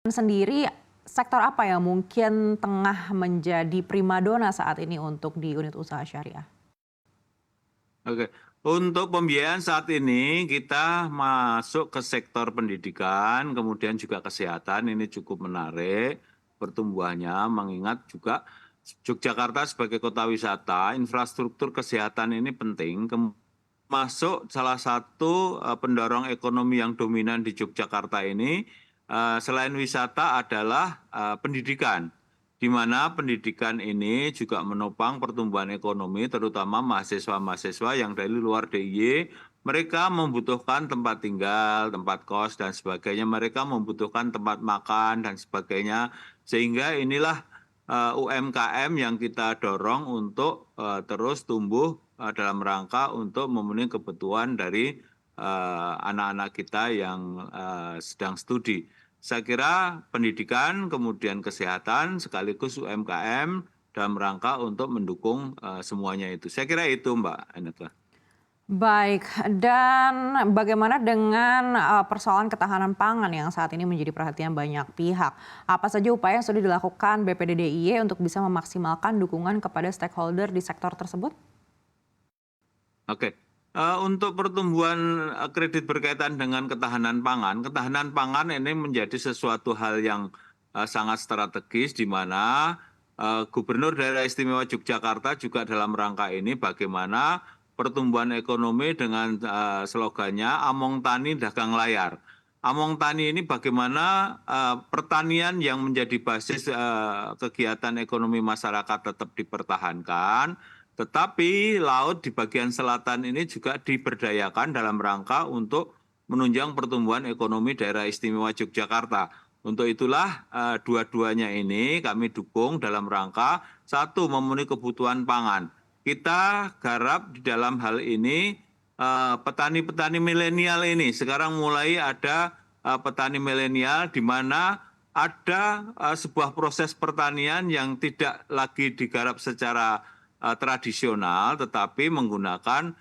Sendiri, sektor apa yang mungkin tengah menjadi primadona saat ini untuk di unit usaha syariah? Oke, untuk pembiayaan saat ini kita masuk ke sektor pendidikan, kemudian juga kesehatan, ini cukup menarik pertumbuhannya, mengingat juga Yogyakarta sebagai kota wisata, infrastruktur kesehatan ini penting, masuk salah satu pendorong ekonomi yang dominan di Yogyakarta ini, selain wisata adalah pendidikan, di mana pendidikan ini juga menopang pertumbuhan ekonomi, terutama mahasiswa-mahasiswa yang dari luar DIY. Mereka membutuhkan tempat tinggal, tempat kos, dan sebagainya. Mereka membutuhkan tempat makan, dan sebagainya. Sehingga inilah UMKM yang kita dorong untuk terus tumbuh dalam rangka untuk memenuhi kebutuhan dari anak-anak kita yang sedang studi. Saya kira pendidikan, kemudian kesehatan, sekaligus UMKM dalam rangka untuk mendukung semuanya itu. Saya kira itu, Mbak Aneta. Baik, dan bagaimana dengan persoalan ketahanan pangan yang saat ini menjadi perhatian banyak pihak? Apa saja upaya yang sudah dilakukan BPD DIY untuk bisa memaksimalkan dukungan kepada stakeholder di sektor tersebut? Oke, untuk pertumbuhan kredit berkaitan dengan ketahanan pangan ini menjadi sesuatu hal yang sangat strategis, di mana Gubernur Daerah Istimewa Yogyakarta juga dalam rangka ini bagaimana pertumbuhan ekonomi dengan slogannya Among Tani Dagang Layar. Among Tani ini bagaimana pertanian yang menjadi basis kegiatan ekonomi masyarakat tetap dipertahankan, tetapi laut di bagian selatan ini juga diberdayakan dalam rangka untuk menunjang pertumbuhan ekonomi daerah istimewa Yogyakarta. Untuk itulah dua-duanya ini kami dukung dalam rangka satu, memenuhi kebutuhan pangan. Kita garap di dalam hal ini petani-petani milenial ini. Sekarang mulai ada petani milenial di mana ada sebuah proses pertanian yang tidak lagi digarap secara tradisional, tetapi menggunakan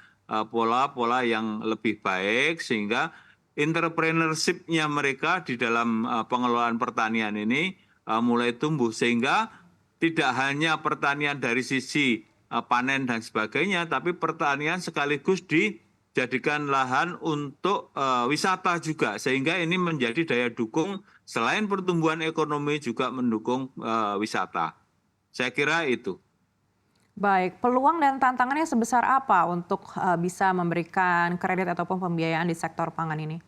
pola-pola yang lebih baik, sehingga entrepreneurship-nya mereka di dalam pengelolaan pertanian ini mulai tumbuh, sehingga tidak hanya pertanian dari sisi panen dan sebagainya, tapi pertanian sekaligus dijadikan lahan untuk wisata juga, sehingga ini menjadi daya dukung selain pertumbuhan ekonomi juga mendukung wisata. Saya kira itu. Baik, peluang dan tantangannya sebesar apa untuk bisa memberikan kredit ataupun pembiayaan di sektor pangan ini?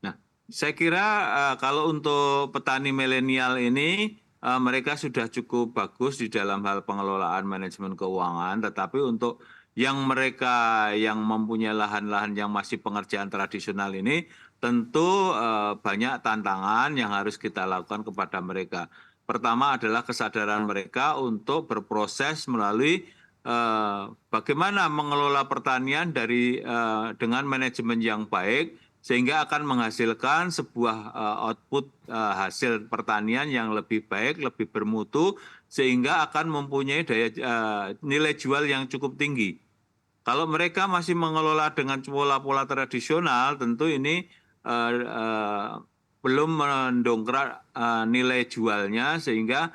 Nah, saya kira kalau untuk petani milenial ini mereka sudah cukup bagus di dalam hal pengelolaan manajemen keuangan, tetapi untuk yang mereka yang mempunyai lahan-lahan yang masih pengerjaan tradisional ini tentu banyak tantangan yang harus kita lakukan kepada mereka. Pertama adalah kesadaran mereka untuk berproses melalui bagaimana mengelola pertanian dengan manajemen yang baik, sehingga akan menghasilkan sebuah output hasil pertanian yang lebih baik, lebih bermutu, sehingga akan mempunyai nilai jual yang cukup tinggi. Kalau mereka masih mengelola dengan pola-pola tradisional, tentu ini belum mendongkrak nilai jualnya, sehingga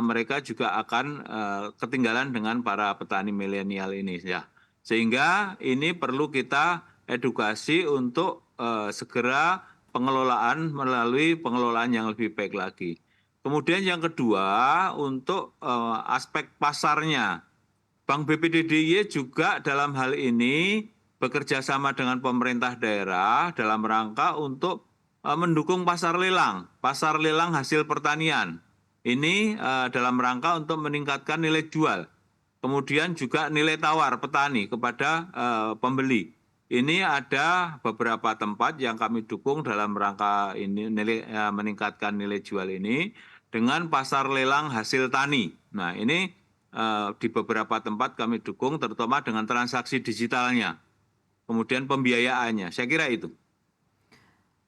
mereka juga akan ketinggalan dengan para petani milenial ini, ya. Sehingga ini perlu kita edukasi untuk segera pengelolaan melalui pengelolaan yang lebih baik lagi. Kemudian yang kedua, untuk aspek pasarnya. Bank BPD DIY juga dalam hal ini bekerja sama dengan pemerintah daerah dalam rangka untuk mendukung pasar lelang hasil pertanian. Ini dalam rangka untuk meningkatkan nilai jual, kemudian juga nilai tawar petani kepada pembeli. Ini ada beberapa tempat yang kami dukung dalam rangka ini meningkatkan nilai jual ini dengan pasar lelang hasil tani. Nah, ini di beberapa tempat kami dukung, terutama dengan transaksi digitalnya, kemudian pembiayaannya. Saya kira itu.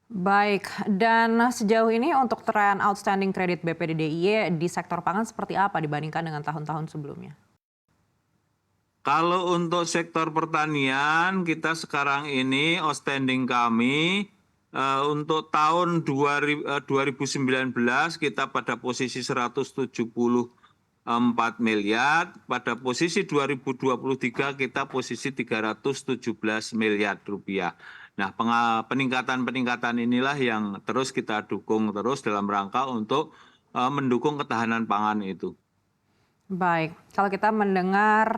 Baik, dan sejauh ini untuk tren outstanding kredit BPD DIY di sektor pangan seperti apa dibandingkan dengan tahun-tahun sebelumnya? Kalau untuk sektor pertanian, kita sekarang ini outstanding kami untuk tahun 2019 kita pada posisi 174 miliar, pada posisi 2023 kita posisi 317 miliar rupiah. Nah, peningkatan-peningkatan inilah yang terus kita dukung terus dalam rangka untuk mendukung ketahanan pangan itu. Baik, kalau kita mendengar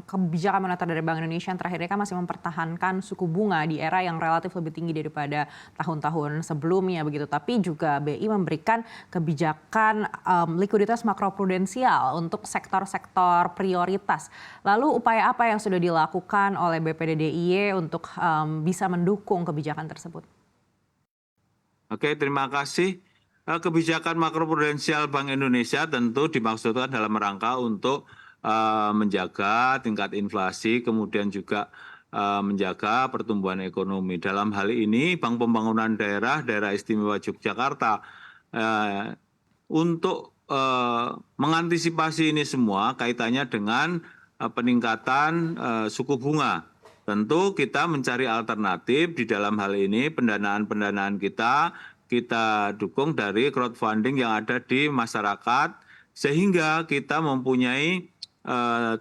kebijakan moneter dari Bank Indonesia yang terakhir ini kan masih mempertahankan suku bunga di era yang relatif lebih tinggi daripada tahun-tahun sebelumnya begitu. Tapi juga BI memberikan kebijakan likuiditas makroprudensial untuk sektor-sektor prioritas. Lalu upaya apa yang sudah dilakukan oleh BPD DIY untuk bisa mendukung kebijakan tersebut? Oke, terima kasih. Kebijakan makroprudensial Bank Indonesia tentu dimaksudkan dalam rangka untuk menjaga tingkat inflasi, kemudian juga menjaga pertumbuhan ekonomi. Dalam hal ini, Bank Pembangunan Daerah Istimewa Yogyakarta untuk mengantisipasi ini semua kaitannya dengan peningkatan suku bunga. Tentu kita mencari alternatif di dalam hal ini pendanaan-pendanaan kita dukung dari crowdfunding yang ada di masyarakat sehingga kita mempunyai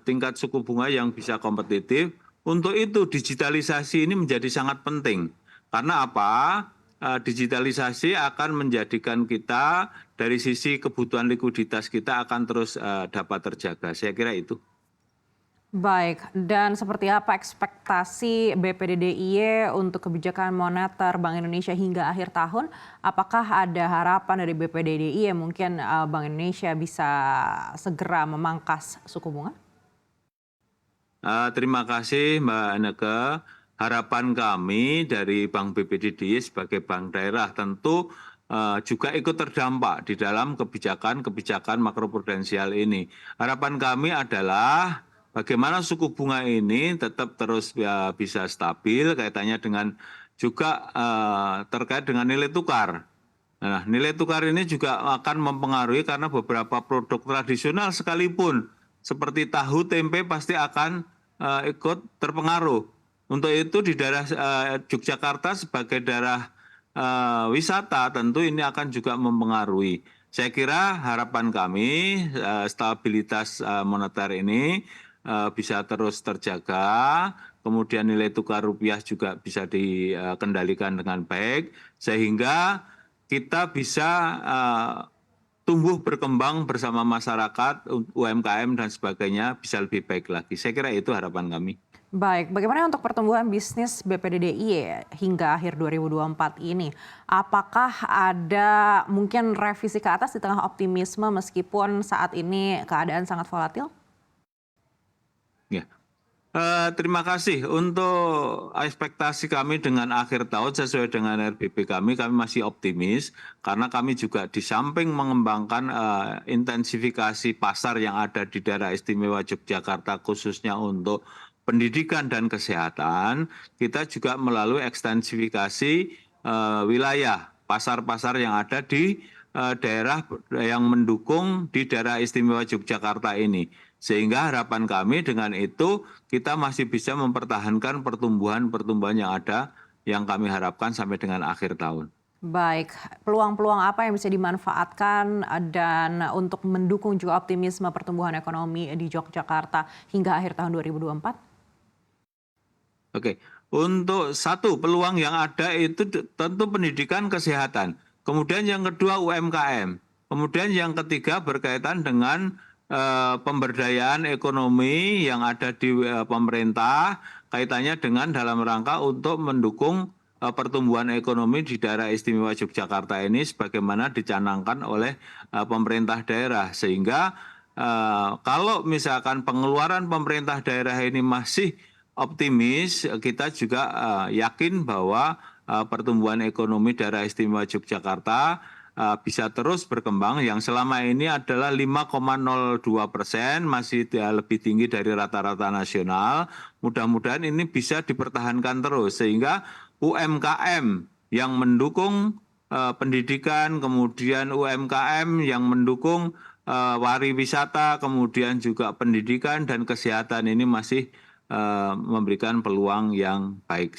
tingkat suku bunga yang bisa kompetitif. Untuk itu digitalisasi ini menjadi sangat penting. Karena apa? Digitalisasi akan menjadikan kita dari sisi kebutuhan likuiditas kita akan terus dapat terjaga. Saya kira itu. Baik, dan seperti apa ekspektasi BPD DIY untuk kebijakan moneter Bank Indonesia hingga akhir tahun? Apakah ada harapan dari BPD DIY mungkin Bank Indonesia bisa segera memangkas suku bunga? Terima kasih Mbak Neke. Harapan kami dari Bank BPD DIY sebagai bank daerah tentu juga ikut terdampak di dalam kebijakan-kebijakan makroprudensial ini. Harapan kami adalah bagaimana suku bunga ini tetap terus bisa stabil kaitannya dengan juga terkait dengan nilai tukar. Nah, nilai tukar ini juga akan mempengaruhi karena beberapa produk tradisional sekalipun seperti tahu, tempe pasti akan ikut terpengaruh. Untuk itu di daerah Yogyakarta sebagai daerah wisata tentu ini akan juga mempengaruhi. Saya kira harapan kami stabilitas moneter ini bisa terus terjaga, kemudian nilai tukar rupiah juga bisa dikendalikan dengan baik, sehingga kita bisa tumbuh berkembang bersama masyarakat, UMKM dan sebagainya bisa lebih baik lagi. Saya kira itu harapan kami. Baik, bagaimana untuk pertumbuhan bisnis BPD DIY hingga akhir 2024 ini? Apakah ada mungkin revisi ke atas di tengah optimisme meskipun saat ini keadaan sangat volatil? Ya. Terima kasih untuk ekspektasi kami dengan akhir tahun sesuai dengan RBP kami masih optimis karena kami juga di samping mengembangkan intensifikasi pasar yang ada di daerah istimewa Yogyakarta khususnya untuk pendidikan dan kesehatan, kita juga melalui ekstensifikasi wilayah pasar-pasar yang ada di daerah yang mendukung di daerah istimewa Yogyakarta ini. Sehingga harapan kami dengan itu kita masih bisa mempertahankan pertumbuhan-pertumbuhan yang ada yang kami harapkan sampai dengan akhir tahun. Baik, peluang-peluang apa yang bisa dimanfaatkan dan untuk mendukung juga optimisme pertumbuhan ekonomi di Yogyakarta hingga akhir tahun 2024? Oke, untuk satu peluang yang ada itu tentu pendidikan kesehatan. Kemudian yang kedua UMKM. Kemudian yang ketiga berkaitan dengan pemberdayaan ekonomi yang ada di pemerintah kaitannya dengan dalam rangka untuk mendukung pertumbuhan ekonomi di daerah istimewa Yogyakarta ini sebagaimana dicanangkan oleh pemerintah daerah. Sehingga kalau misalkan pengeluaran pemerintah daerah ini masih optimis, kita juga yakin bahwa pertumbuhan ekonomi daerah istimewa Yogyakarta bisa terus berkembang yang selama ini adalah 5,02%, masih lebih tinggi dari rata-rata nasional. Mudah-mudahan ini bisa dipertahankan terus sehingga UMKM yang mendukung pendidikan, kemudian UMKM yang mendukung pariwisata, kemudian juga pendidikan dan kesehatan ini masih memberikan peluang yang baik.